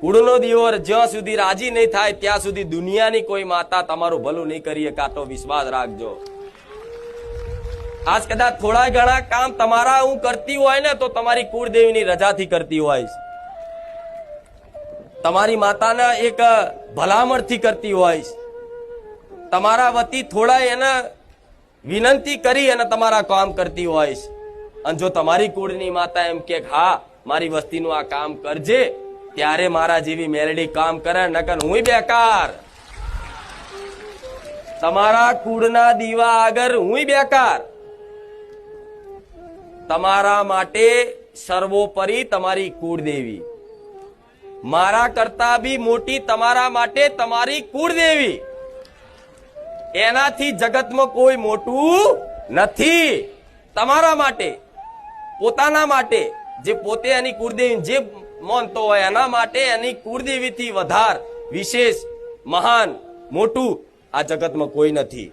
કુળનો દીવો જ્યાં સુધી રાજી નહીં થાય ત્યાં સુધી દુનિયાની કોઈ માતા તમારું ભલું નહીં કરી કાતો વિશ્વાસ રાખજો. આજ કદાચ થોડા ઘણા કામ તમારા હું કરતી હોય ને તો તમારી કુળદેવીની રજાથી કરતી હોય, તમારી માતાના એક ભલામણથી કરતી હોય, તમારા વતી થોડા એને વિનંતી કરી અને તમારા કામ કરતી હોય. અને જો તમારી કુળની માતા એમ કે હા મારી વસ્તીનું આ કામ કરજે, ત્યારે મારા જેવી મેલડી કામ કરે, નકર હું બેકાર. તમારા કુળના દીવા આગળ હું બેકાર. તમારા માટે સર્વોપરી તમારી કુળદેવી, મારા કરતા બી મોટી તમારા માટે તમારી કુળદેવી. એનાથી જગતમાં કોઈ મોટું નથી. તમારા માટે, પોતાના માટે, જે પોતે એની કુળદેવી જે માનતો હોય એના માટે એની કુળદેવીથી વધાર વિશેષ મહાન મોટું આ જગતમાં કોઈ નથી.